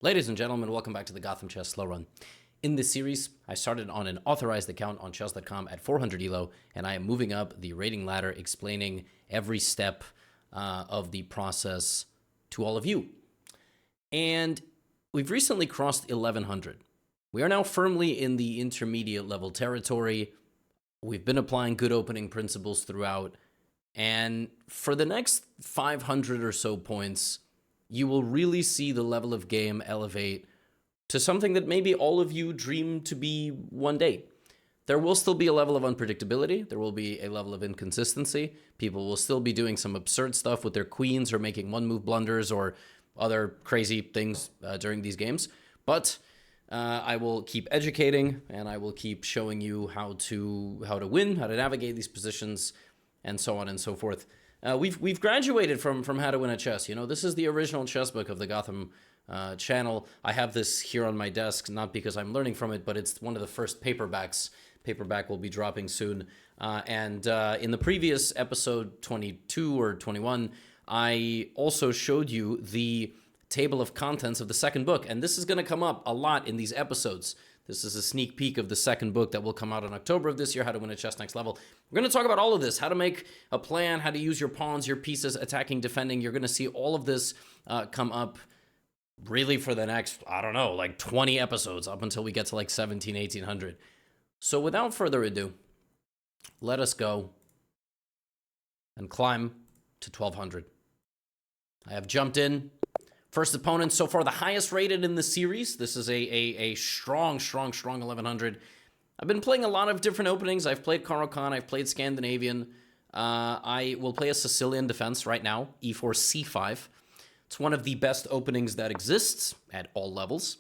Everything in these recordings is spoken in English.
Ladies and gentlemen, welcome back to the GothamChess Slow Run. In this series, I started on an authorized account on chess.com at 400 elo, and I am moving up the rating ladder, explaining every step of the process to all of you. And we've recently crossed 1100. We are now firmly in the intermediate level territory. We've been applying good opening principles throughout, and for the next 500 or so points, you will really see the level of game elevate to something that maybe all of you dream to be one day. There will still be a level of unpredictability. There will be a level of inconsistency. People will still be doing some absurd stuff with their queens or making one-move blunders or other crazy things during these games. But I will keep educating, and I will keep showing you how to win, how to navigate these positions, and so on and so forth. We've graduated from how to win at chess. You know, this is the original chess book of the Gotham channel. I have this here on my desk, not because I'm learning from it, but it's one of the first paperbacks. Paperback will be dropping soon. And in the previous episode 22 or 21, I also showed you the table of contents of the second book. And this is going to come up a lot in these episodes. This is a sneak peek of the second book that will come out in October of this year, How to Win at Chess Next Level. We're going to talk about all of this, how to make a plan, how to use your pawns, your pieces, attacking, defending. You're going to see all of this come up really for the next, I don't know, like 20 episodes up until we get to like 1800. So without further ado, let us go and climb to 1200. I have jumped in. First opponent, so far the highest rated in the series. This is a strong 1100. I've been playing a lot of different openings. I've played Caro-Kann, I've played Scandinavian. I will play a Sicilian defense right now, e4, c5. It's one of the best openings that exists at all levels.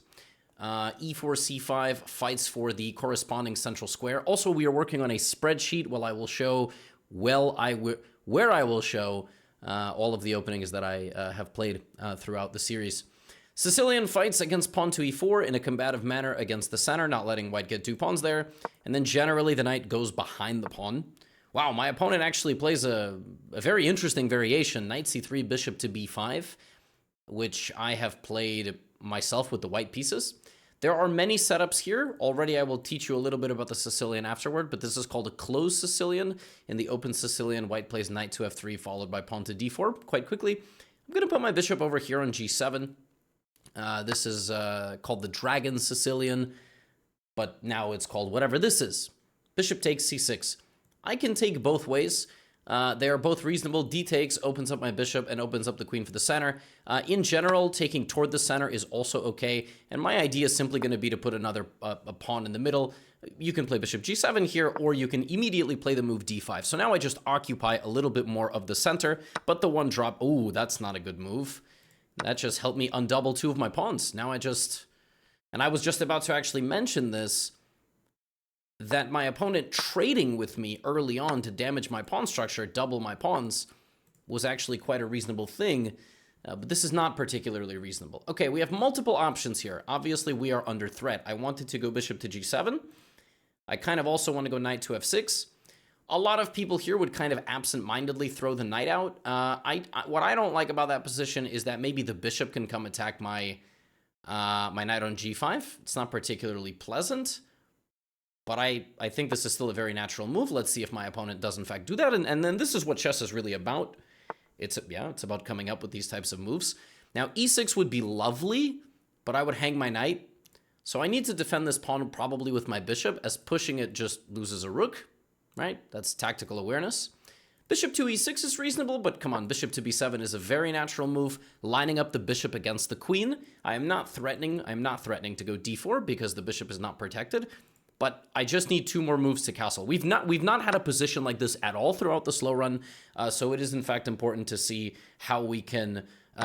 E4, c5 fights for the corresponding central square. Also, we are working on a spreadsheet where I will show, all of the openings that I have played throughout the series. Sicilian fights against pawn to e4 in a combative manner against the center, not letting white get two pawns there. And then generally the knight goes behind the pawn. Wow, my opponent actually plays a very interesting variation, knight c3, bishop to b5, which I have played myself with the white pieces. There are many setups here. Already I will teach you a little bit about the Sicilian afterward, but this is called a closed Sicilian. In the open Sicilian, white plays knight to f3 followed by pawn to d4 quite quickly. I'm going to put my bishop over here on g7. This is called the Dragon Sicilian, but now it's called whatever this is. Bishop takes c6. I can take both ways. They are both reasonable. D takes, opens up my bishop, and opens up the queen for the center. In general, taking toward the center is also okay. And my idea is simply going to be to put another a pawn in the middle. You can play bishop g7 here, or you can immediately play the move d5. So now I just occupy a little bit more of the center, but the one drop, ooh, that's not a good move. That just helped me undouble two of my pawns. Now and I was just about to actually mention this, that my opponent trading with me early on to damage my pawn structure, double my pawns, was actually quite a reasonable thing, but this is not particularly reasonable. Okay, we have multiple options here. Obviously, we are under threat. I wanted to go bishop to g7. I kind of also want to go knight to f6. A lot of people here would kind of absent-mindedly throw the knight out. What I don't like about that position is that maybe the bishop can come attack my knight on g5. It's not particularly pleasant. But I think this is still a very natural move. Let's see if my opponent does in fact do that. And then this is what chess is really about. It's about coming up with these types of moves. Now, e6 would be lovely, but I would hang my knight. So I need to defend this pawn probably with my bishop, as pushing it just loses a rook, right? That's tactical awareness. Bishop to e6 is reasonable, but come on, bishop to b7 is a very natural move, lining up the bishop against the queen. I am not threatening to go d4 because the bishop is not protected. But I just need two more moves to castle. We've not had a position like this at all throughout the slow run, so it is in fact important to see how we can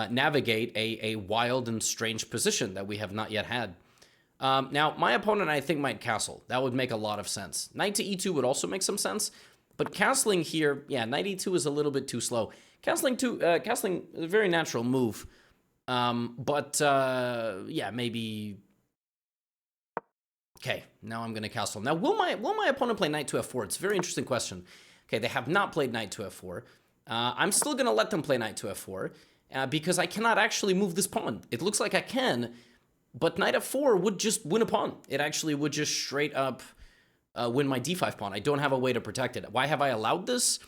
navigate a wild and strange position that we have not yet had. Now, my opponent, I think, might castle. That would make a lot of sense. Knight to e2 would also make some sense, but castling here, yeah, knight e2 is a little bit too slow. Castling is a very natural move, yeah, maybe. Okay, now I'm going to castle. Now, will my opponent play knight to f4? It's a very interesting question. Okay, they have not played knight to f4. I'm still going to let them play knight to f4 because I cannot actually move this pawn. It looks like I can, But knight f4 would just win a pawn. It actually would just straight up win my d5 pawn. I don't have a way to protect it. Why have I allowed this?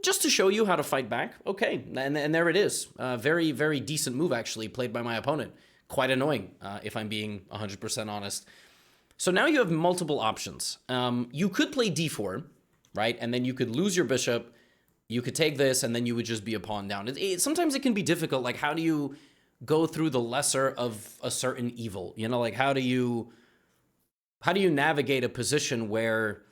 Just to show you how to fight back. Okay, and there it is. Very, very decent move, actually, played by my opponent. Quite annoying, if I'm being 100% honest. So now you have multiple options. You could play d4, right? And then you could lose your bishop. You could take this, and then you would just be a pawn down. Sometimes it can be difficult. Like, how do you go through the lesser of a certain evil? You know, like, how do you navigate a position where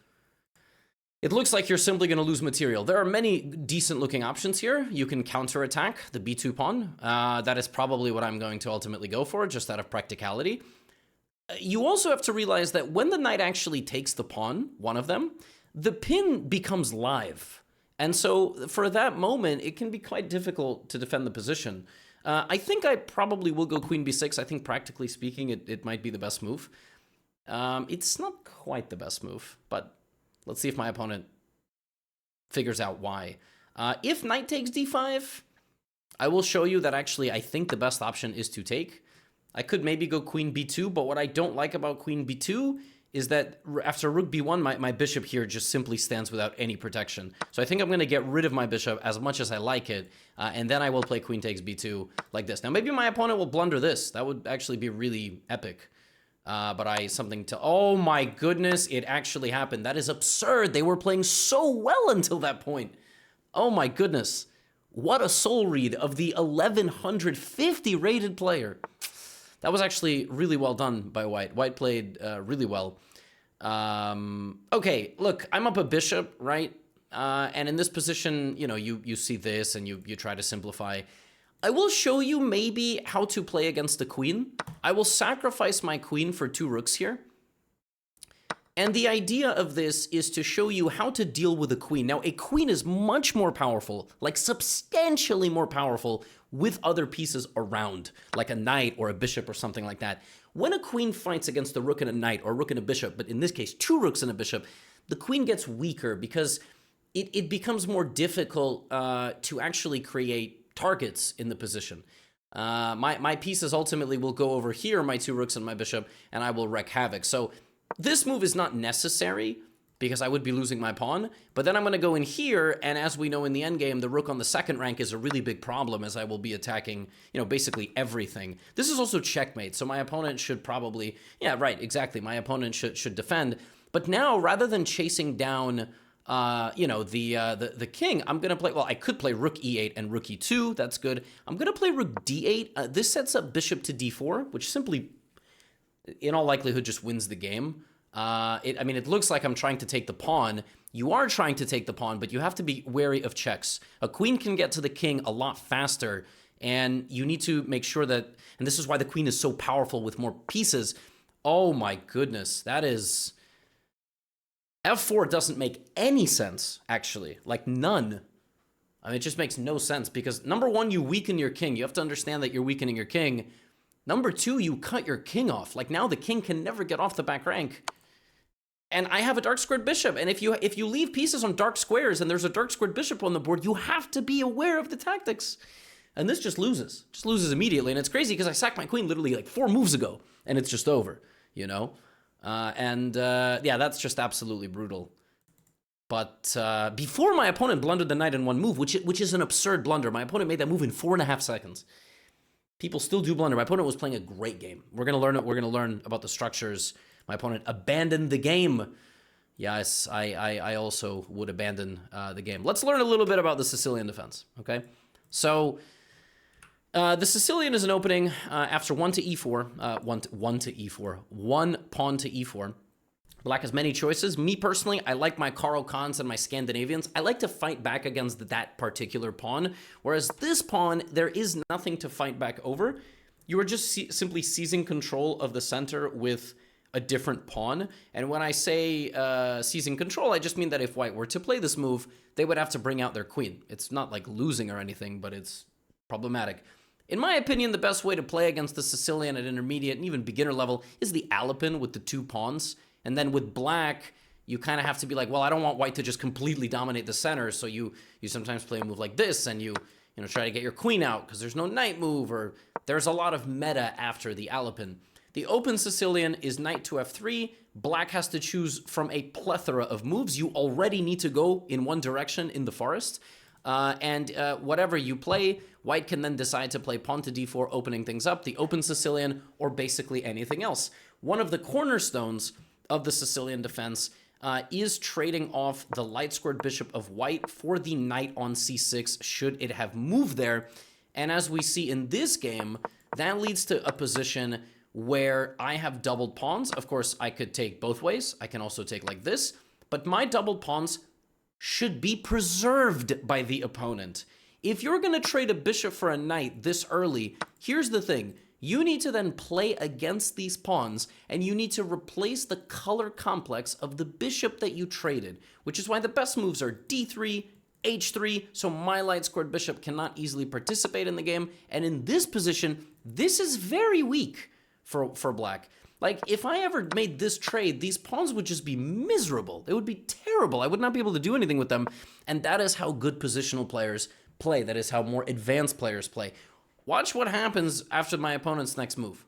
it looks like you're simply going to lose material? There are many decent-looking options here. You can counterattack the b2 pawn. That is probably what I'm going to ultimately go for, just out of practicality. You also have to realize that when the knight actually takes the pawn, one of them, the pin becomes live. And so for that moment, it can be quite difficult to defend the position. I think I probably will go queen b6. I think practically speaking, it might be the best move. It's not quite the best move, but let's see if my opponent figures out why. If knight takes d5, I will show you that actually I think the best option is to take. I could maybe go queen b2, but what I don't like about queen b2 is that after rook b1, my bishop here just simply stands without any protection. So I think I'm going to get rid of my bishop as much as I like it, and then I will play queen takes b2 like this. Now, maybe my opponent will blunder this. That would actually be really epic. Oh my goodness, it actually happened. That is absurd. They were playing so well until that point. Oh my goodness. What a soul read of the 1150 rated player. That was actually really well done by White. White played really well. Okay, look, I'm up a bishop, right? And in this position, you know, you see this and you try to simplify. I will show you maybe how to play against the queen. I will sacrifice my queen for 2 rooks here. And the idea of this is to show you how to deal with a queen. Now, a queen is much more powerful, like substantially more powerful with other pieces around, like a knight or a bishop or something like that. When a queen fights against a rook and a knight, or a rook and a bishop, but in this case, 2 rooks and a bishop, the queen gets weaker because it becomes more difficult to actually create targets in the position. My pieces ultimately will go over here, my 2 rooks and my bishop, and I will wreak havoc. So this move is not necessary because I would be losing my pawn, but then I'm going to go in here, and as we know in the endgame, the rook on the 2nd rank is a really big problem as I will be attacking, you know, basically everything. This is also checkmate, so my opponent should probably, yeah, right, exactly, my opponent should defend. But now, rather than chasing down you know, the king, I'm going to play, well, I could play rook e8 and rook e2. That's good. I'm going to play rook d8. This sets up bishop to d4, which simply, in all likelihood, just wins the game. I mean, it looks like I'm trying to take the pawn. You are trying to take the pawn, but you have to be wary of checks. A queen can get to the king a lot faster, and you need to make sure that, and this is why the queen is so powerful with more pieces. Oh my goodness, that is... F4 doesn't make any sense, actually. Like, none. I mean, it just makes no sense because, number one, you weaken your king. You have to understand that you're weakening your king. Number two, you cut your king off. Like, now the king can never get off the back rank. And I have a dark squared bishop. And if you leave pieces on dark squares and there's a dark squared bishop on the board, you have to be aware of the tactics. And this just loses. Just loses immediately. And it's crazy because I sacked my queen literally like 4 moves ago. And it's just over, you know? Yeah, that's just absolutely brutal. But before my opponent blundered the knight in 1 move, which is an absurd blunder. My opponent made that move in 4.5 seconds. People still do blunder. My opponent was playing a great game. We're gonna learn it. We're gonna learn about the structures. My opponent abandoned the game. Yes, I also would abandon the game. Let's learn a little bit about the Sicilian defense. Okay, so. The Sicilian is an opening after 1 to e4, 1 to e4, 1 pawn to e4. Black has many choices. Me personally, I like my Karl Khans and my Scandinavians. I like to fight back against that particular pawn, whereas this pawn, there is nothing to fight back over. You are just simply seizing control of the center with a different pawn. And when I say seizing control, I just mean that if White were to play this move, they would have to bring out their queen. It's not like losing or anything, but it's problematic. In my opinion, the best way to play against the Sicilian at intermediate and even beginner level is the Alapin with the 2 pawns. And then with Black, you kind of have to be like, well, I don't want White to just completely dominate the center, so you sometimes play a move like this, and you try to get your queen out because there's no knight move, or there's a lot of meta after the Alapin. The open Sicilian is knight to f3. Black has to choose from a plethora of moves. You already need to go in one direction in the forest. Whatever you play, white can then decide to play pawn to d4, opening things up, the open Sicilian, or basically anything else. One of the cornerstones of the Sicilian defense is trading off the light-squared bishop of white for the knight on c6, should it have moved there. And as we see in this game, that leads to a position where I have doubled pawns. Of course, I could take both ways. I can also take like this, but my doubled pawns should be preserved by the opponent. If you're going to trade a bishop for a knight this early, here's the thing. You need to then play against these pawns, and you need to replace the color complex of the bishop that you traded, which is why the best moves are d3, h3, so my light-squared bishop cannot easily participate in the game. And in this position, this is very weak for black. Like, if I ever made this trade, these pawns would just be miserable. It would be terrible. I would not be able to do anything with them. And that is how good positional players play. That is how more advanced players play. Watch what happens after my opponent's next move.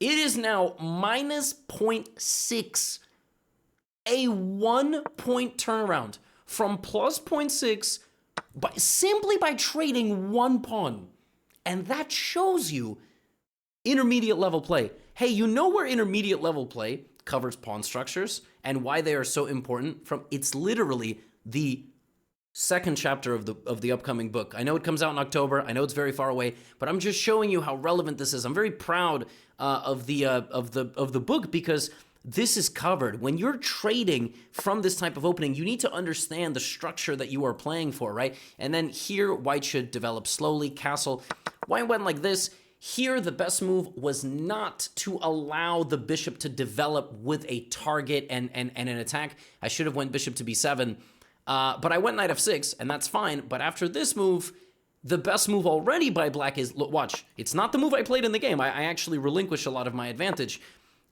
It is now minus 0.6. A 1-point turnaround from plus 0.6 simply by trading one pawn. And that shows you intermediate level play. Hey, you know where intermediate level play covers pawn structures and why they are so important? It's literally the second chapter of the upcoming book. I know it comes out in October. I know it's very far away, but I'm just showing you how relevant this is. I'm very proud of the book because this is covered. When you're trading from this type of opening, you need to understand the structure that you are playing for, right? And then here, white should develop slowly, castle. White went like this. Here, the best move was not to allow the bishop to develop with a target and an attack. I should have went bishop to b7, but I went knight f6, and that's fine. But after this move, the best move already by black is, look, watch, it's not the move I played in the game. I actually relinquish a lot of my advantage.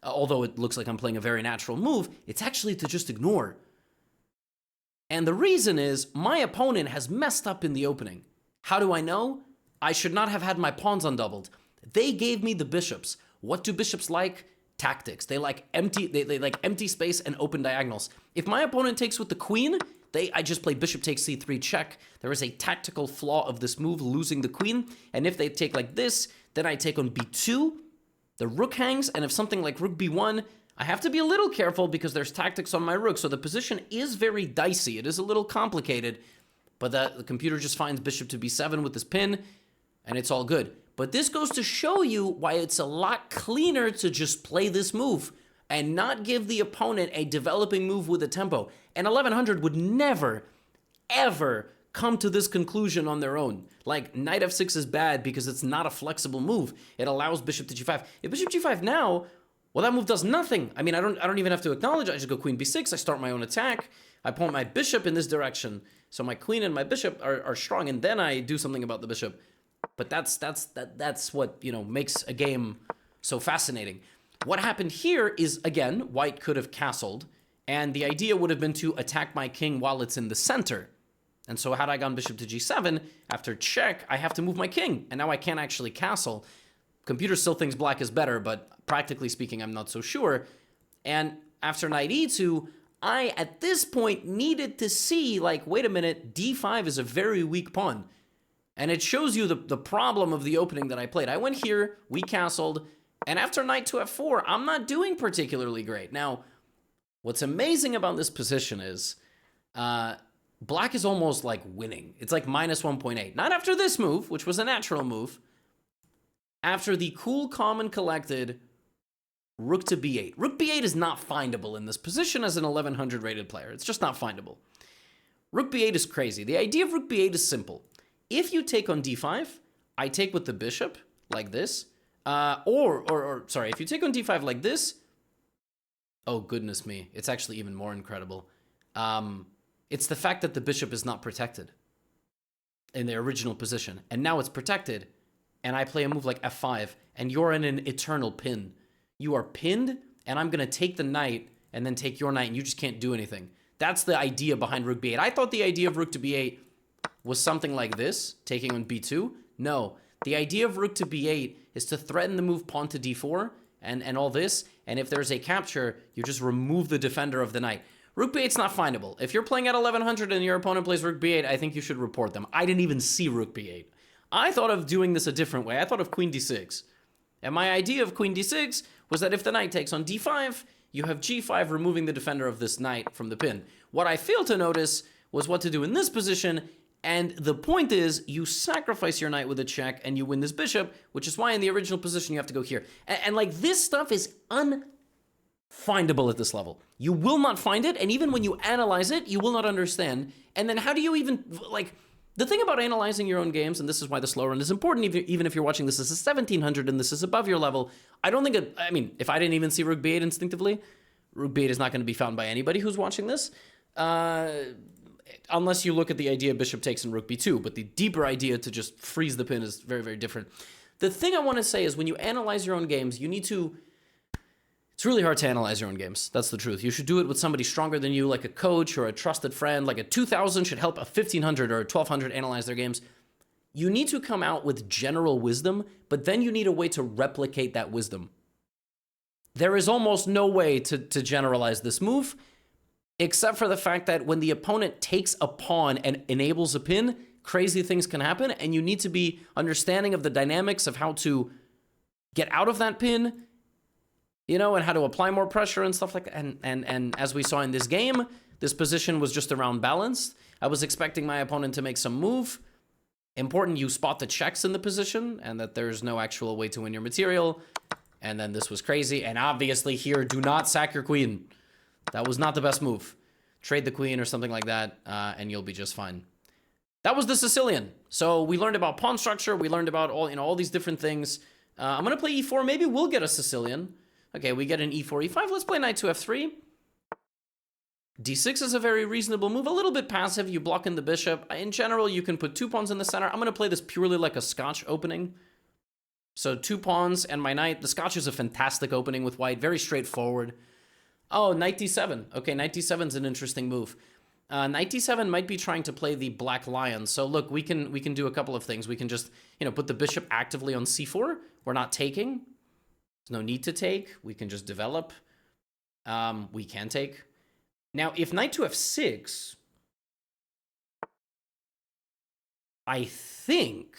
Although it looks like I'm playing a very natural move, it's actually to just ignore. And the reason is my opponent has messed up in the opening. How do I know? I should not have had my pawns undoubled. They gave me the bishops. What do bishops like? Tactics. They like empty. They like empty space and open diagonals. If my opponent takes with the queen, I just play bishop takes c3 check. There is a tactical flaw of this move, losing the queen. And if they take like this, then I take on b2. The rook hangs, and if something like rook b1, I have to be a little careful because there's tactics on my rook. So the position is very dicey. It is a little complicated, but the computer just finds bishop to b7 with this pin, and it's all good. But this goes to show you why it's a lot cleaner to just play this move and not give the opponent a developing move with a tempo. And 1100 would never, ever come to this conclusion on their own. Like, knight f6 is bad because it's not a flexible move. It allows bishop to g5. If bishop g5 now, well, that move does nothing. I mean, I don't even have to acknowledge it. I just go queen b6. I start my own attack. I point my bishop in this direction. So my queen and my bishop are strong, and then I do something about the bishop. But that's what, you know, makes a game so fascinating. What happened here is, again, white could have castled, and the idea would have been to attack my king while it's in the center. And so had I gone bishop to g7, after check, I have to move my king, and now I can't actually castle. Computer still thinks black is better, but practically speaking, I'm not so sure. And after knight e2, I, at this point, needed to see, like, wait a minute, d5 is a very weak pawn. And it shows you the problem of the opening that I played. I went here, we castled, and after knight to f4, I'm not doing particularly great. Now, what's amazing about this position is black is almost like winning. It's like minus 1.8. Not after this move, which was a natural move. After the cool, calm, and collected rook to b8. Rook b8 is not findable in this position as an 1100 rated player. It's just not findable. Rook b8 is crazy. The idea of rook b8 is simple. If you take on d5, I take with the bishop like this. Sorry, if you take on d5 like this, oh goodness me, it's actually even more incredible. It's the fact that the bishop is not protected in the original position, and now it's protected, and I play a move like f5, and you're in an eternal pin. You are pinned, and I'm gonna take the knight, and then take your knight, and you just can't do anything. That's the idea behind rook b8. I thought the idea of rook to b8 was something like this, taking on b2. No, the idea of rook to b8 is to threaten the move pawn to d4 and all this. And if there's a capture, you just remove the defender of the knight. Rook b8's not findable. If you're playing at 1100 and your opponent plays rook b8, I think you should report them. I didn't even see rook b8. I thought of doing this a different way. I thought of queen d6. And my idea of queen d6 was that if the knight takes on d5, you have g5 removing the defender of this knight from the pin. What I failed to notice was what to do in this position, and the point is you sacrifice your knight with a check and you win this bishop, which is why in the original position you have to go here. And like, this stuff is unfindable at this level. You will not find it, and even when you analyze it, you will not understand. And then how do you even, like, the thing about analyzing your own games, and this is why the slow run is important, even if you're watching this as a 1700 and this is above your level, I don't think, I mean, if I didn't even see rook b8 instinctively, rook b8 is not going to be found by anybody who's watching this, unless you look at the idea bishop takes in rook b2, but the deeper idea to just freeze the pin is very, very different. The thing I want to say is when you analyze your own games, you need to, it's really hard to analyze your own games. That's the truth. You should do it with somebody stronger than you, like a coach or a trusted friend. Like a 2000 should help a 1500 or a 1200 analyze their games. You need to come out with general wisdom, but then you need a way to replicate that wisdom. There is almost no way to generalize this move, except for the fact that when the opponent takes a pawn and enables a pin, crazy things can happen, and you need to be understanding of the dynamics of how to get out of that pin, you know, and how to apply more pressure and stuff like that. And as we saw in this game, this position was just around balanced. I was expecting my opponent to make some move. Important, you spot the checks in the position and that there's no actual way to win your material. And then this was crazy. And obviously here, do not sack your queen. That was not the best move. Trade the queen or something like that, and you'll be just fine. That was the Sicilian. So we learned about pawn structure. We learned about all these different things. I'm going to play e4. Maybe we'll get a Sicilian. Okay, we get an e4, e5. Let's play knight to f3. d6 is a very reasonable move. A little bit passive. You block in the bishop. In general, you can put 2 pawns in the center. I'm going to play this purely like a Scotch opening. So 2 pawns and my knight. The Scotch is a fantastic opening with white. Very straightforward. Oh, knight d7. Okay, knight d7 is an interesting move. Knight d7 might be trying to play the black lion. So look, we can do a couple of things. We can just, put the bishop actively on c4. We're not taking. There's no need to take. We can just develop. We can take. Now, if knight to f6, I think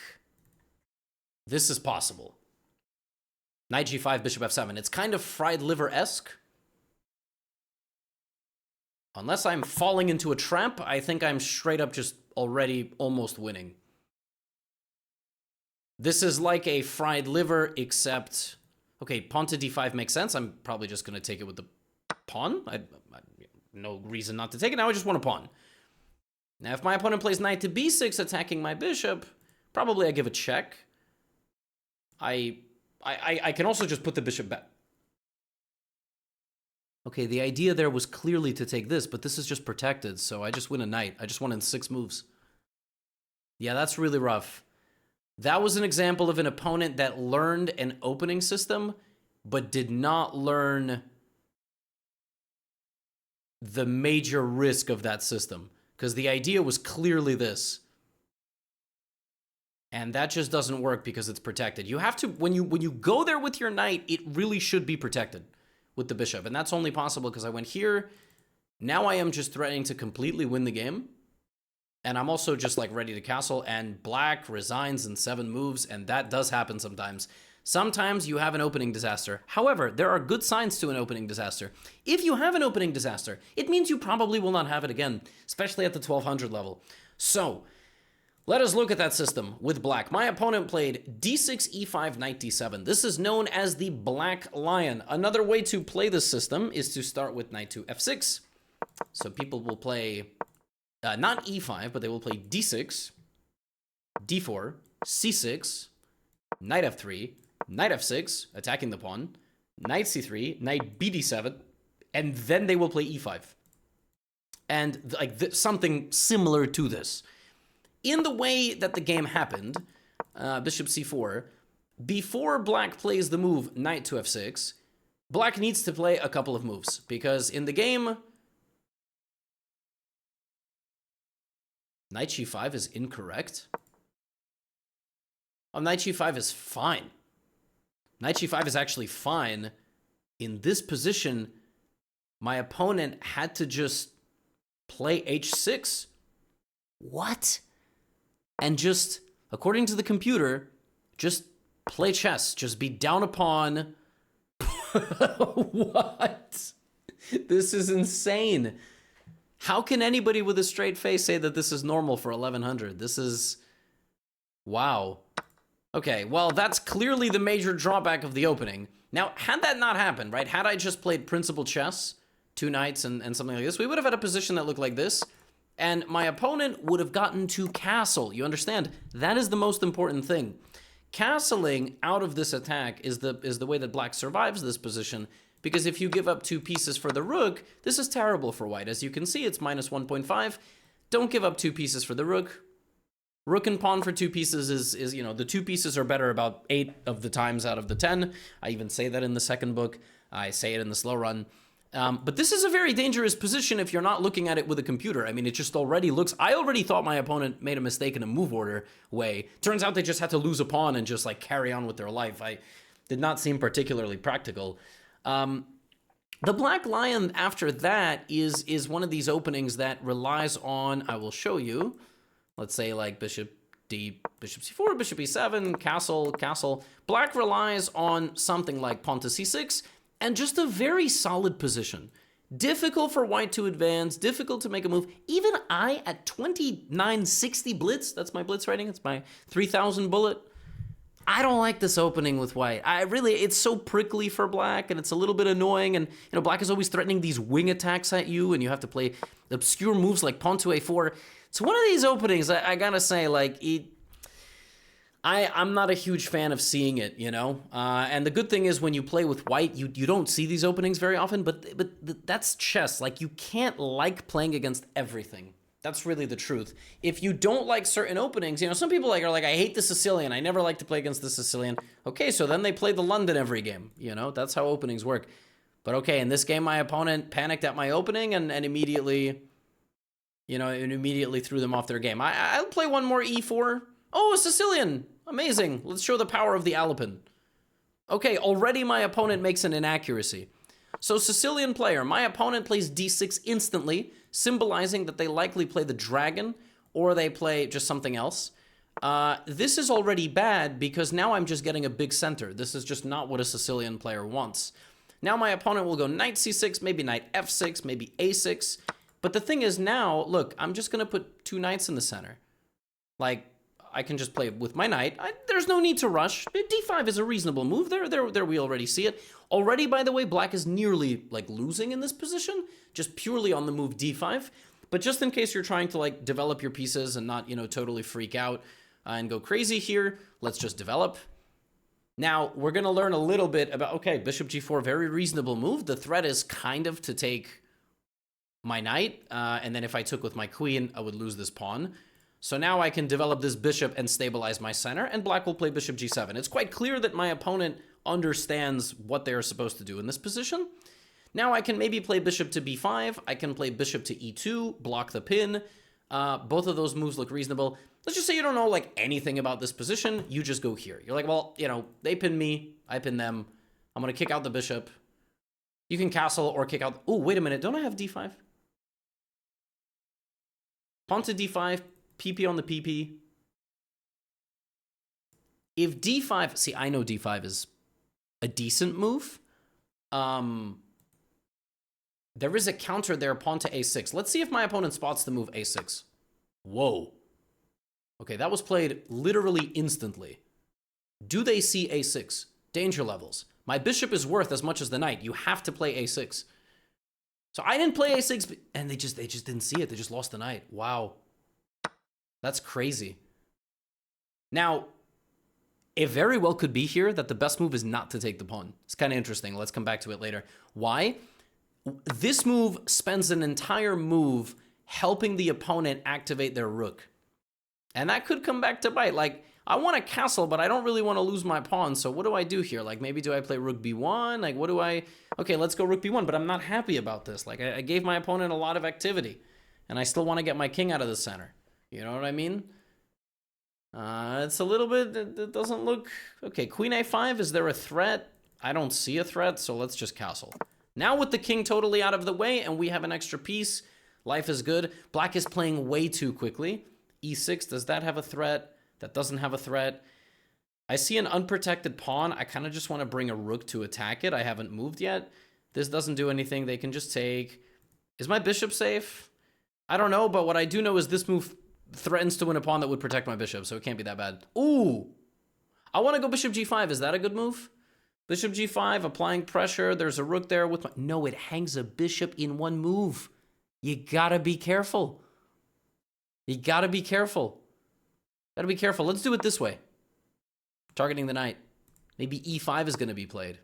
this is possible. Knight g5, bishop f7. It's kind of fried liver-esque. Unless I'm falling into a trap, I think I'm straight up just already almost winning. This is like a fried liver, except... Okay, pawn to d5 makes sense. I'm probably just going to take it with the pawn. No reason not to take it. Now I just want a pawn. Now, if my opponent plays knight to b6, attacking my bishop, probably I give a check. I can also just put the bishop back. Okay, the idea there was clearly to take this, but this is just protected, so I just win a knight. I just won in 6 moves. Yeah, that's really rough. That was an example of an opponent that learned an opening system, but did not learn the major risk of that system, because the idea was clearly this. And that just doesn't work because it's protected. You have to, when you go there with your knight, it really should be protected with the bishop. And that's only possible because I went here. Now I am just threatening to completely win the game. And I'm also just like ready to castle, and black resigns in 7 moves, and that does happen sometimes. Sometimes you have an opening disaster. However, there are good signs to an opening disaster. If you have an opening disaster, it means you probably will not have it again, especially at the 1200 level. So, let us look at that system with black. My opponent played d6, e5, knight d7. This is known as the black lion. Another way to play this system is to start with knight to f6. So people will play not e5, but they will play d6, d4, c6, knight f3, knight f6, attacking the pawn, knight c3, knight bd7, and then they will play e5. And like something similar to this. In the way that the game happened, bishop c4, before black plays the move knight to f6, black needs to play a couple of moves, because in the game, knight g5 is incorrect. Oh, knight g5 is fine. Knight g5 is actually fine. In this position, my opponent had to just play h6. What? And just, according to the computer, just play chess. Just be down a pawn. What? This is insane. How can anybody with a straight face say that this is normal for 1100? This is... wow. Okay, well, that's clearly the major drawback of the opening. Now, had that not happened, right? Had I just played principal chess, 2 knights and something like this, we would have had a position that looked like this, and my opponent would have gotten to castle. You understand? That is the most important thing. Castling out of this attack is the way that black survives this position, because if you give up 2 pieces for the rook, this is terrible for white. As you can see, it's minus 1.5. Don't give up 2 pieces for the rook. Rook and pawn for 2 pieces is, you know, the 2 pieces are better about 8 of the times out of the 10. I even say that in the second book. I say it in the slow run. But this is a very dangerous position if you're not looking at it with a computer. I mean, it just already looks... I already thought my opponent made a mistake in a move order way. Turns out they just had to lose a pawn and just, like, carry on with their life. I did not seem particularly practical. The Black Lion after that is one of these openings that relies on... I will show you... Let's say like bishop c4, bishop e7, castle, castle. Black relies on something like pawn to c6 and just a very solid position. Difficult for white to advance, difficult to make a move. Even I at 2960 blitz, that's my blitz rating, it's my 3000 bullet. I don't like this opening with white. It's so prickly for black and it's a little bit annoying, and you know, black is always threatening these wing attacks at you and you have to play obscure moves like pawn to a4. So one of these openings, I gotta say, like, I'm not a huge fan of seeing it, you know? And the good thing is when you play with white, you don't see these openings very often, but that's chess. Like, you can't like playing against everything. That's really the truth. If you don't like certain openings, you know, some people are like, I hate the Sicilian. I never like to play against the Sicilian. Okay, so then they play the London every game, you know? That's how openings work. But okay, in this game, my opponent panicked at my opening and immediately... you know, it immediately threw them off their game. I'll play one more e4. Oh, a Sicilian. Amazing. Let's show the power of the Alapin. Okay, already my opponent makes an inaccuracy. So Sicilian player, my opponent plays d6 instantly, symbolizing that they likely play the dragon or they play just something else. This is already bad because now I'm just getting a big center. This is just not what a Sicilian player wants. Now my opponent will go knight c6, maybe knight f6, maybe a6. But the thing is now, look, I'm just going to put 2 knights in the center. Like, I can just play with my knight. There's no need to rush. d5 is a reasonable move. There we already see it. Already, by the way, black is nearly, like, losing in this position, just purely on the move d5. But just in case you're trying to, like, develop your pieces and not, you know, totally freak out and go crazy here, let's just develop. Now, we're going to learn a little bit about, okay, bishop g4, very reasonable move. The threat is kind of to take... my knight, and then if I took with my queen, I would lose this pawn. So now I can develop this bishop and stabilize my center, and black will play bishop g7. It's quite clear that my opponent understands what they're supposed to do in this position. Now I can maybe play bishop to b5, I can play bishop to e2, block the pin. Both of those moves look reasonable. Let's just say you don't know like anything about this position, you just go here. You're like, well, you know, they pin me, I pin them. I'm gonna kick out the bishop. You can castle or kick out. Oh, wait a minute, don't I have d5? Pawn to d5, pp on the pp. If d5, see, I know d5 is a decent move. There is a counter there, pawn to a6. Let's see if my opponent spots the move a6. Whoa. Okay, that was played literally instantly. Do they see a6? Danger levels. My bishop is worth as much as the knight. You have to play a6. So I didn't play a6, and they just didn't see it. They just lost the knight. Wow. That's crazy. Now, it very well could be here that the best move is not to take the pawn. It's kind of interesting. Let's come back to it later. Why? This move spends an entire move helping the opponent activate their rook. And that could come back to bite. Like, I want a castle, but I don't really want to lose my pawn. So what do I do here? Like, maybe do I play rook b1? Like, what do I... Okay, let's go rook b1, but I'm not happy about this. Like, I gave my opponent a lot of activity, and I still want to get my king out of the center. You know what I mean? It's a little bit, it doesn't look... Okay, queen a5, is there a threat? I don't see a threat, so let's just castle. Now with the king totally out of the way and we have an extra piece, life is good. Black is playing way too quickly. e6, does that have a threat? That doesn't have a threat. I see an unprotected pawn. I kind of just want to bring a rook to attack it. I haven't moved yet. This doesn't do anything. They can just take. Is my bishop safe? I don't know, but what I do know is this move threatens to win a pawn that would protect my bishop, so it can't be that bad. Ooh! I want to go bishop g5. Is that a good move? Bishop g5, applying pressure. There's a rook there with my... No, it hangs a bishop in one move. You gotta be careful. You gotta be careful. Gotta be careful. Let's do it this way. Targeting the knight. Maybe e5 is gonna be played.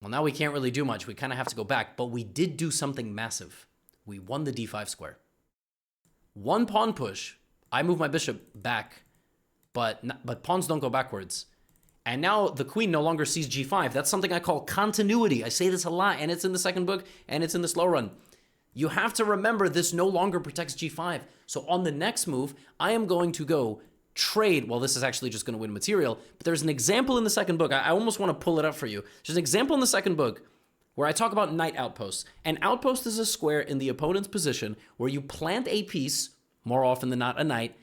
Well, now we can't really do much. We kind of have to go back, but we did do something massive. We won the d5 square. One pawn push. I move my bishop back, but pawns don't go backwards. And now the queen no longer sees g5. That's something I call continuity. I say this a lot, and it's in the second book, and it's in the slow run. You have to remember this no longer protects g5. So on the next move, I am going to go trade. Well, this is actually just going to win material, but there's an example in the second book. I almost want to pull it up for you. There's an example in the second book where I talk about knight outposts. An outpost is a square in the opponent's position where you plant a piece, more often than not a knight,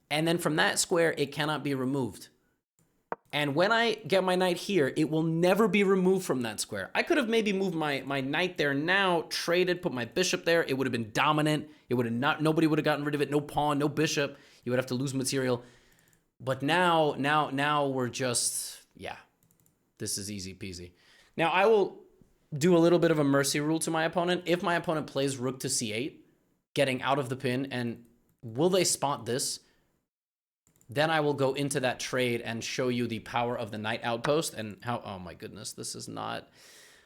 and then from that square, it cannot be removed. And when I get my knight here, it will never be removed from that square. I could have maybe moved my knight there now, traded, put my bishop there. It would have been dominant. It would have not, nobody would have gotten rid of it. No pawn, no bishop. You would have to lose material. But now we're just, yeah, this is easy peasy. Now I will do a little bit of a mercy rule to my opponent. If my opponent plays rook to c8, getting out of the pin, and will they spot this? Then I will go into that trade and show you the power of the knight outpost and how, oh my goodness, this is not,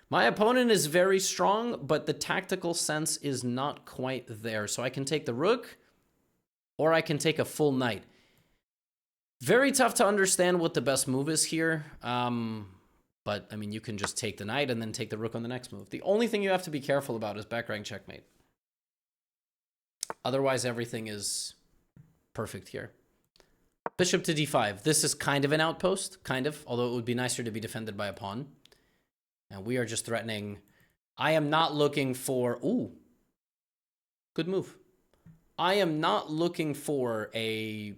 my opponent is very strong, but the tactical sense is not quite there. So I can take the rook or I can take a full knight. Very tough to understand what the best move is here. But I mean, you can just take the knight and then take the rook on the next move. The only thing you have to be careful about is back rank checkmate. Otherwise, everything is perfect here. Bishop to d5. This is kind of an outpost, kind of, although it would be nicer to be defended by a pawn. And we are just threatening. I am not looking for... Ooh. Good move. I am not looking for a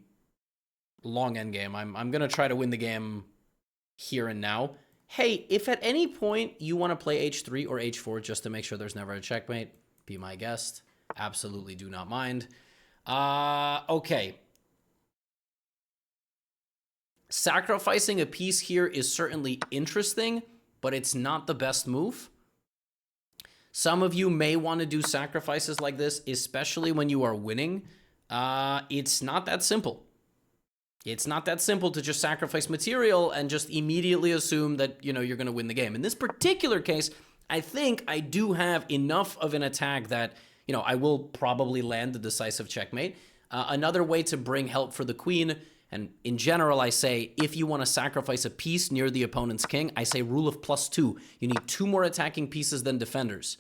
long endgame. I'm going to try to win the game here and now. Hey, if at any point you want to play h3 or h4 just to make sure there's never a checkmate, be my guest. Absolutely do not mind. Okay. Sacrificing a piece here is certainly interesting, but it's not the best move. Some of you may want to do sacrifices like this, especially when you are winning. It's not that simple. It's not that simple to just sacrifice material and just immediately assume that, you know, you're going to win the game. In this particular case, I think I do have enough of an attack that, you know, I will probably land the decisive checkmate. Another way to bring help for the queen, and in general, I say, if you want to sacrifice a piece near the opponent's king, I say rule of +2. You need 2 more attacking pieces than defenders.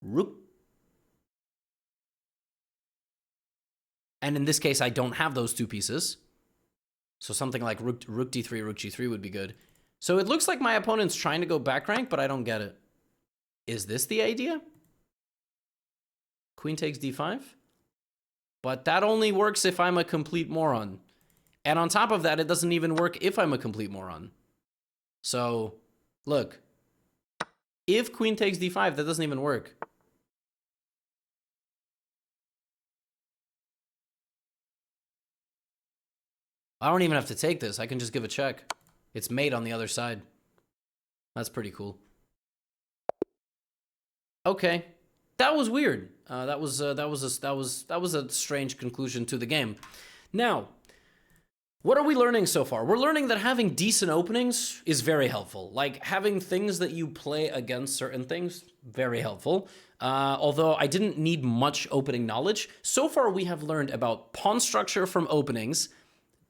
Rook. And in this case, I don't have those 2 pieces. So something like rook d3, rook g3 would be good. So it looks like my opponent's trying to go back rank, but I don't get it. Is this the idea? Queen takes d5? But that only works if I'm a complete moron. And on top of that, it doesn't even work if I'm a complete moron. So, look. If queen takes d5, that doesn't even work. I don't even have to take this. I can just give a check. It's mate on the other side. That's pretty cool. Okay. That was weird. That was a strange conclusion to the game. Now, what are we learning so far? We're learning that having decent openings is very helpful. Like having things that you play against certain things, very helpful. Although I didn't need much opening knowledge. So far, we have learned about pawn structure from openings,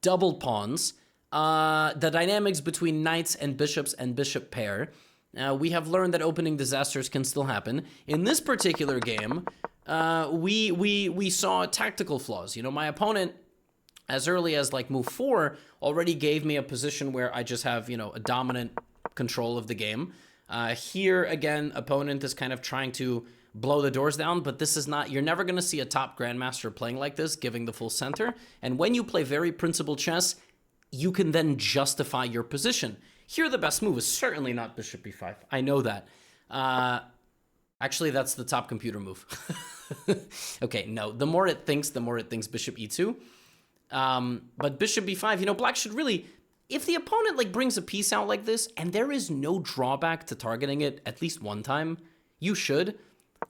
doubled pawns, the dynamics between knights and bishop pair. We have learned that opening disasters can still happen. In this particular game, we saw tactical flaws. You know, my opponent, as early as like move 4, already gave me a position where I just have, you know, a dominant control of the game. Here, again, opponent is kind of trying to blow the doors down, but this is not, you're never going to see a top grandmaster playing like this, giving the full center. And when you play very principled chess, you can then justify your position. Here, the best move is certainly not bishop b5. I know that. Actually, that's the top computer move. Okay, no, the more it thinks bishop e2. But bishop b5, you know, black should really, if the opponent like brings a piece out like this and there is no drawback to targeting it at least one time, you should.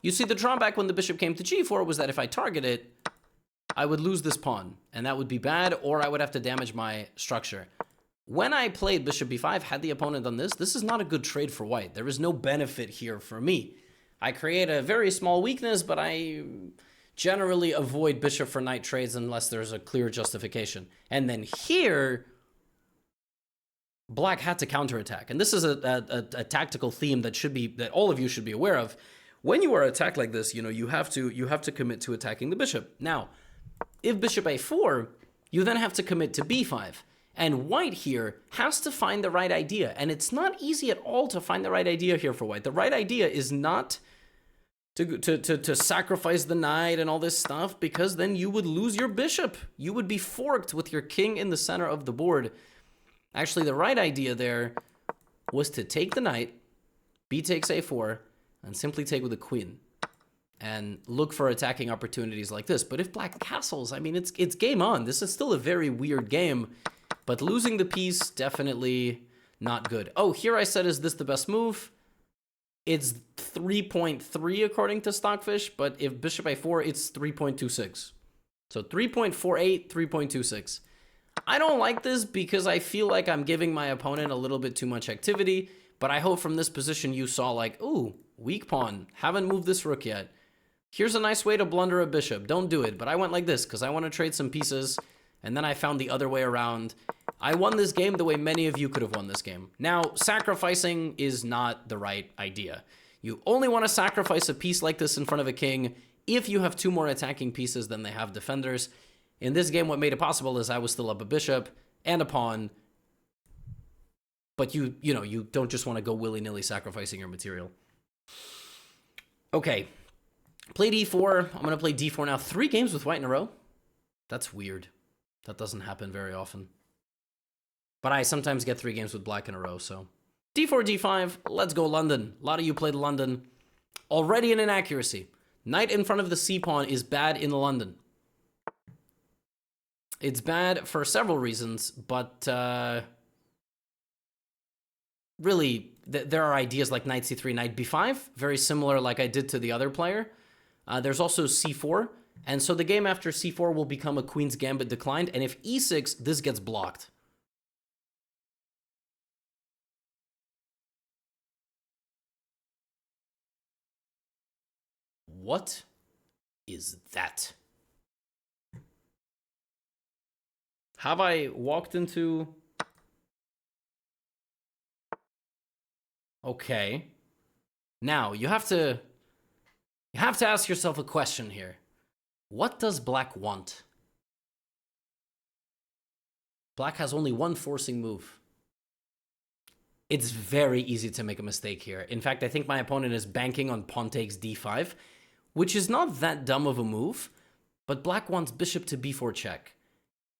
You see, the drawback when the bishop came to g4 was that if I target it, I would lose this pawn, and that would be bad, or I would have to damage my structure. When I played bishop b5, had the opponent done this, this is not a good trade for white. There is no benefit here for me. I create a very small weakness, but I generally avoid bishop for knight trades unless there's a clear justification. And then here, black had to counterattack. And this is a tactical theme that all of you should be aware of. When you are attacked like this, you know, you have to commit to attacking the bishop. Now, if bishop a4, you then have to commit to b5. And white here has to find the right idea. And it's not easy at all to find the right idea here for white. The right idea is not to sacrifice the knight and all this stuff, because then you would lose your bishop. You would be forked with your king in the center of the board. Actually, the right idea there was to take the knight, b takes a4, and simply take with the queen. And look for attacking opportunities like this. But if black castles, I mean, it's game on. This is still a very weird game. But losing the piece, definitely not good. Oh, here I said, is this the best move? It's 3.3 according to Stockfish, but if bishop a4, it's 3.26. So 3.48, 3.26. I don't like this because I feel like I'm giving my opponent a little bit too much activity, but I hope from this position you saw like, ooh, weak pawn, haven't moved this rook yet. Here's a nice way to blunder a bishop. Don't do it, but I went like this because I want to trade some pieces, and then I found the other way around. I won this game the way many of you could have won this game. Now, sacrificing is not the right idea. You only want to sacrifice a piece like this in front of a king if you have 2 more attacking pieces than they have defenders. In this game, what made it possible is I was still up a bishop and a pawn, but you don't just want to go willy-nilly sacrificing your material. Okay, played e4. I'm going to play d4 now. 3 games with white in a row. That's weird. That doesn't happen very often. But I sometimes get 3 games with black in a row, so. d4, d5, let's go London. A lot of you played London. Already an inaccuracy. Knight in front of the c-pawn is bad in London. It's bad for several reasons, but really, there are ideas like knight c3, knight b5, very similar like I did to the other player. There's also c4, and so the game after c4 will become a queen's gambit declined, and if e6, this gets blocked. What is that? Have I walked into... Okay. Now, you have to ask yourself a question here. What does black want? Black has only one forcing move. It's very easy to make a mistake here. In fact, I think my opponent is banking on pawn takes d5, which is not that dumb of a move, but black wants bishop to b4 check.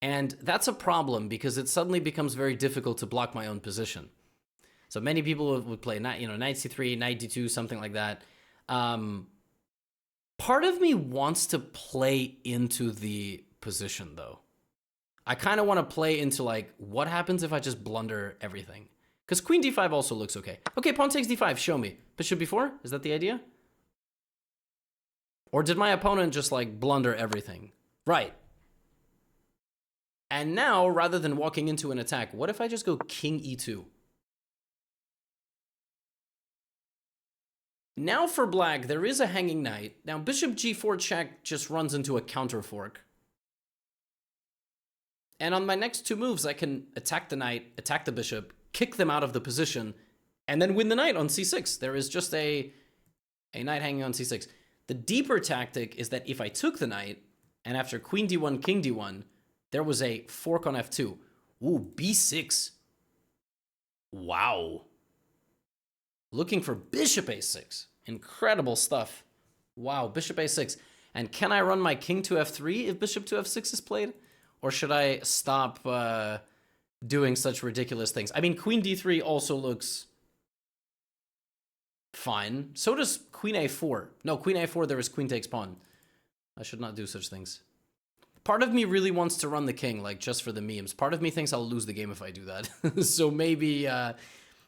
And that's a problem because it suddenly becomes very difficult to block my own position. So many people would play knight c3, knight d2, something like that. Part of me wants to play into the position, though. I kind of want to play into, like, what happens if I just blunder everything? Because queen d5 also looks okay. Okay, pawn takes d5, show me. Bishop b4? Is that the idea? Or did my opponent just, like, blunder everything? Right. And now, rather than walking into an attack, what if I just go king e2? Now for black, there is a hanging knight. Now bishop g4 check just runs into a counter fork. And on my next 2 moves, I can attack the knight, attack the bishop, kick them out of the position, and then win the knight on c6. There is just a knight hanging on c6. The deeper tactic is that if I took the knight, and after queen d1, king d1, there was a fork on f2. Ooh, b6. Wow. Looking for bishop a6. Incredible stuff. Wow, bishop a6. And can I run my king to f3 if bishop to f6 is played? Or should I stop doing such ridiculous things? I mean, queen d3 also looks fine. So does queen a4. No, queen a4, there is queen takes pawn. I should not do such things. Part of me really wants to run the king, like, just for the memes. Part of me thinks I'll lose the game if I do that. So maybe... and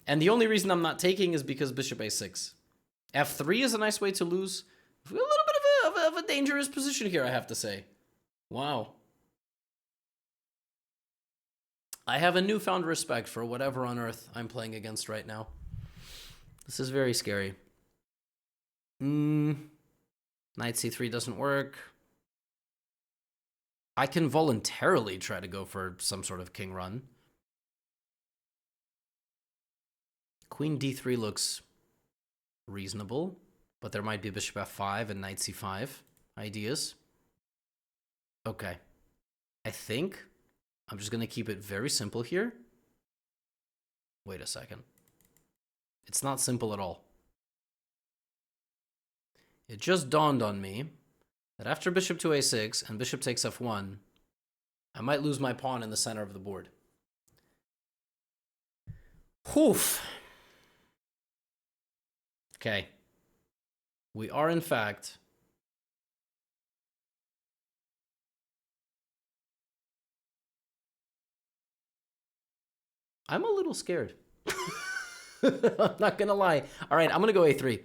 the only reason I'm not taking is because bishop a6. f3 is a nice way to lose. A little bit of a dangerous position here, I have to say. Wow. I have a newfound respect for whatever on earth I'm playing against right now. This is very scary. Knight c3 doesn't work. I can voluntarily try to go for some sort of king run. Queen d3 looks reasonable, but there might be bishop f5 and knight c5 ideas. Okay. I think I'm just going to keep it very simple here. Wait a second. It's not simple at all. It just dawned on me that after bishop to a6 and bishop takes f1, I might lose my pawn in the center of the board. Oof. Okay. We are, in fact, I'm a little scared. I'm not gonna lie. All right, I'm gonna go a3.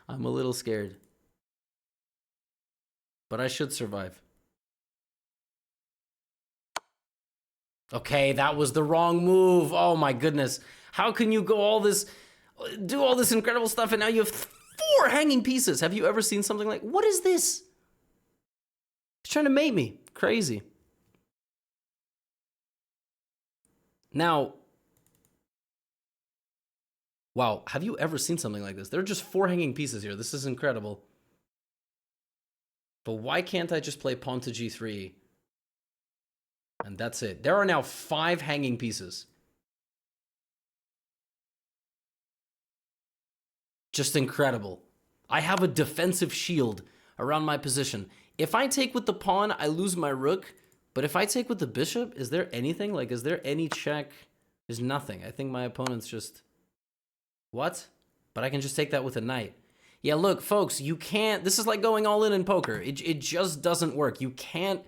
I'm a little scared. But I should survive. Okay, that was the wrong move. Oh my goodness. How can you do all this incredible stuff and now you have 4 hanging pieces? Have you ever seen something like, what is this? He's trying to mate me. Crazy. Now, wow, have you ever seen something like this? There are just 4 hanging pieces here. This is incredible. But why can't I just play pawn to g3? And that's it. There are now 5 hanging pieces. Just incredible. I have a defensive shield around my position. If I take with the pawn, I lose my rook. But if I take with the bishop, is there anything? Like, is there any check? There's nothing. I think my opponent's just... What? But I can just take that with a knight. Yeah, look, folks, you can't... This is like going all in poker. It just doesn't work. You can't...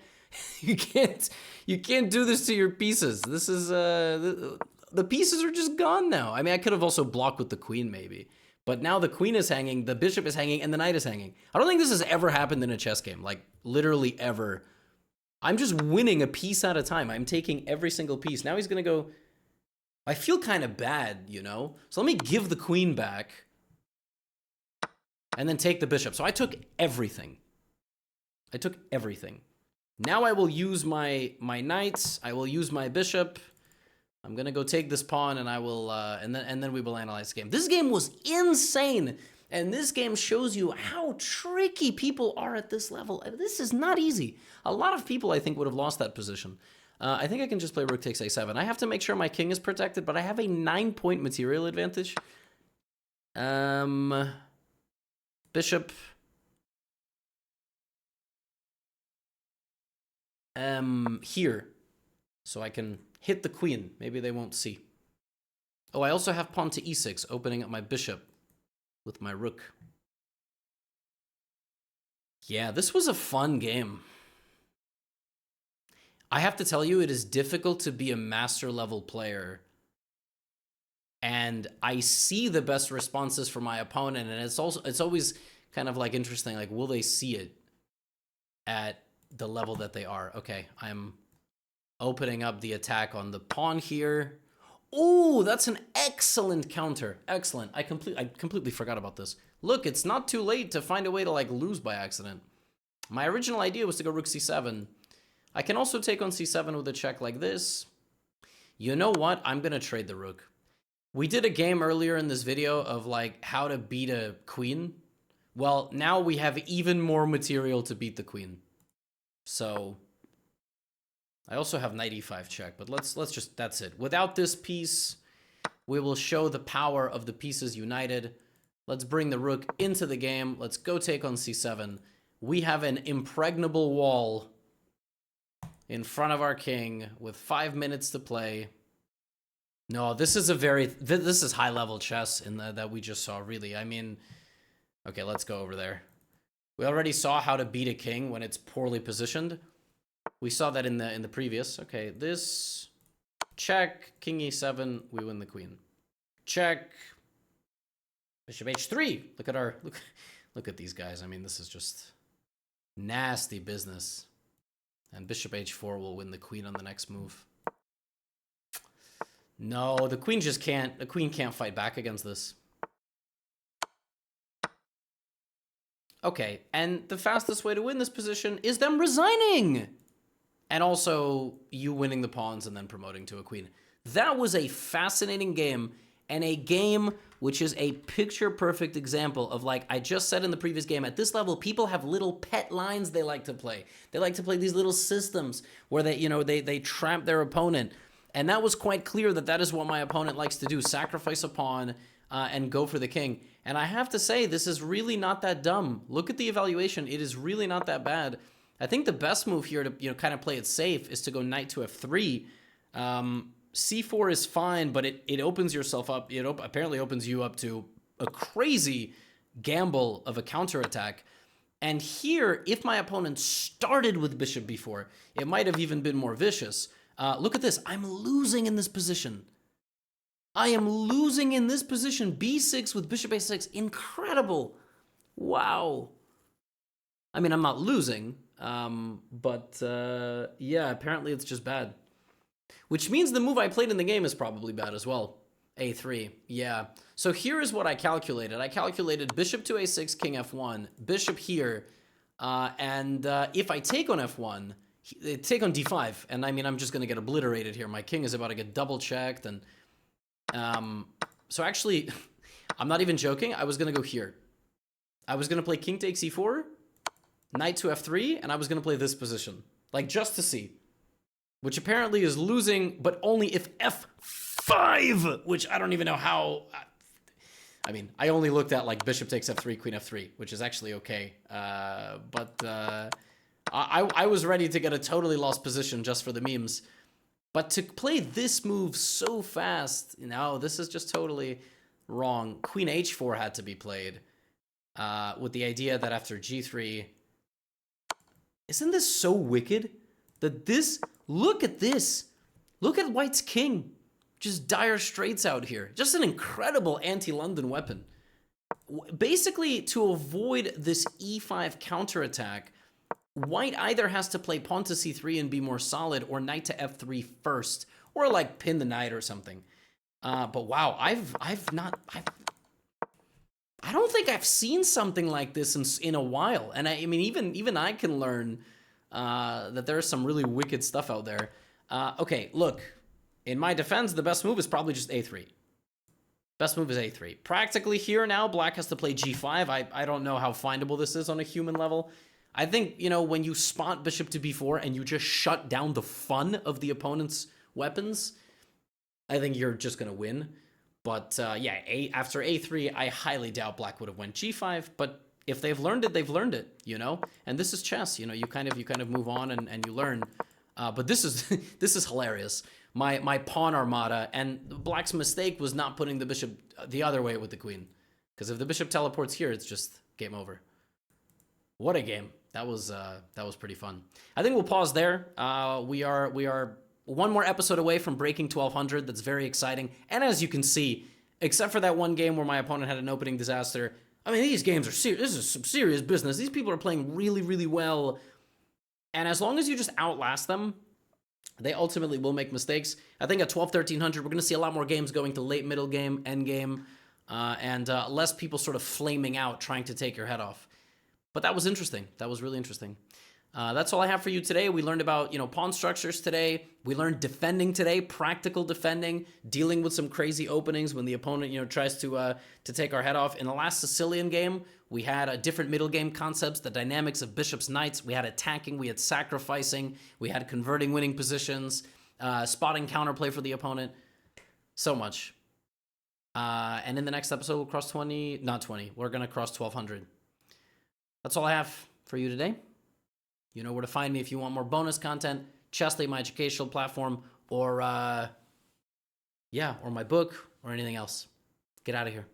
You can't do this to your pieces. This is... The pieces are just gone now. I mean, I could have also blocked with the queen, maybe. But now the queen is hanging, the bishop is hanging, and the knight is hanging. I don't think this has ever happened in a chess game. Like, literally ever. I'm just winning a piece at a time. I'm taking every single piece. Now he's going to go... I feel kind of bad, you know? So let me give the queen back. And then take the bishop. So I took everything. I took everything. Now I will use my knights. I will use my bishop. I'm going to go take this pawn, and I will... and then we will analyze the game. This game was insane. And this game shows you how tricky people are at this level. This is not easy. A lot of people, I think, would have lost that position. I think I can just play rook takes a7. I have to make sure my king is protected, but I have a 9-point material advantage. Bishop. Here. So I can hit the queen. Maybe they won't see. Oh, I also have pawn to e6, opening up my bishop with my rook. Yeah, this was a fun game. I have to tell you, it is difficult to be a master level player. And I see the best responses from my opponent, and it's always kind of like interesting, like, will they see it at the level that they are? Okay, I'm opening up the attack on the pawn here. Oh, that's an excellent counter. Excellent. I completely forgot about this. Look, it's not too late to find a way to, like, lose by accident. My original idea was to go rook c7. I can also take on c7 with a check like this. You know what? I'm going to trade the rook. We did a game earlier in this video of like how to beat a queen. Well, now we have even more material to beat the queen. So I also have knight e5 check, but let's just, that's it. Without this piece, we will show the power of the pieces united. Let's bring the rook into the game. Let's go take on c7. We have an impregnable wall in front of our king with 5 minutes to play. No, this is this is high level chess in that we just saw, really. I mean, okay, let's go over there. We already saw how to beat a king when it's poorly positioned. We saw that in the previous. Okay, this check, king e7, we win the queen. Check. Bishop h3. Look at our look at these guys. I mean, this is just nasty business. And bishop h4 will win the queen on the next move. No, the queen just can't. The queen can't fight back against this. Okay, and the fastest way to win this position is them resigning. And also you winning the pawns and then promoting to a queen. That was a fascinating game, and a game which is a picture-perfect example of, like I just said in the previous game, at this level, people have little pet lines they like to play. They like to play these little systems where they, you know, they trap their opponent. And that was quite clear that that is what my opponent likes to do, sacrifice a pawn and go for the king. And I have to say, this is really not that dumb. Look at the evaluation. It is really not that bad. I think the best move here to, you know, kind of play it safe is to go knight to f3. C4 is fine, but it opens yourself up. It apparently opens you up to a crazy gamble of a counterattack. And here, if my opponent started with bishop b4, it might have even been more vicious. Look at this. I'm losing in this position. I am losing in this position. b6 with bishop a6. Incredible. Wow. I mean, I'm not losing, but yeah, apparently it's just bad. Which means the move I played in the game is probably bad as well. a3, yeah. So here is what I calculated. I calculated bishop to a6, king f1, bishop here, and if I take on f1, take on d5, and I mean, I'm just going to get obliterated here. My king is about to get double-checked, and so actually, I'm not even joking. I was going to go here. I was going to play king takes e4, knight to f3, and I was going to play this position, like just to see. Which apparently is losing, but only if f5, which I don't even know how. I mean, I only looked at like bishop takes f3, queen f3, which is actually okay. But I was ready to get a totally lost position just for the memes. But to play this move so fast, you know, this is just totally wrong. Queen h4 had to be played with the idea that after g3, isn't this so wicked? That this, look at this. Look at white's king. Just dire straits out here. Just an incredible anti-London weapon. Basically, to avoid this e5 counterattack, white either has to play pawn to c3 and be more solid, or knight to f3 first, or like pin the knight or something. But wow, I don't think I've seen something like this in a while. And I mean, even I can learn that there's some really wicked stuff out there. Okay, look. In my defense, the best move is probably just a3. Best move is a3. Practically here now, black has to play g5. I don't know how findable this is on a human level. I think, you know, when you spot bishop to b4 and you just shut down the fun of the opponent's weapons, I think you're just going to win. But yeah, after a3, I highly doubt black would have went g5, but if they've learned it, they've learned it, you know? And this is chess, you know, you kind of move on and you learn. But this is this is hilarious. My pawn armada, and black's mistake was not putting the bishop the other way with the queen. Because if the bishop teleports here, it's just game over. What a game. That was pretty fun. I think we'll pause there. We are one more episode away from breaking 1200. That's very exciting. And as you can see, except for that one game where my opponent had an opening disaster, I mean, these games are serious. This is some serious business. These people are playing really, really well. And as long as you just outlast them, they ultimately will make mistakes. I think at 1300, we're going to see a lot more games going to late, middle game, end game, and less people sort of flaming out trying to take your head off. But that was interesting. That was really interesting. That's all I have for you today. We learned about, pawn structures today. We learned defending today, practical defending, dealing with some crazy openings when the opponent, tries to take our head off. In the last Sicilian game, we had different middle game concepts, the dynamics of bishops, knights. We had attacking, we had sacrificing, we had converting winning positions, spotting counterplay for the opponent. So much. And in the next episode, we'll cross 20, not 20. We're going to cross 1200. That's all I have for you today. You know where to find me if you want more bonus content, Chessly, my educational platform, or my book, or anything else. Get out of here.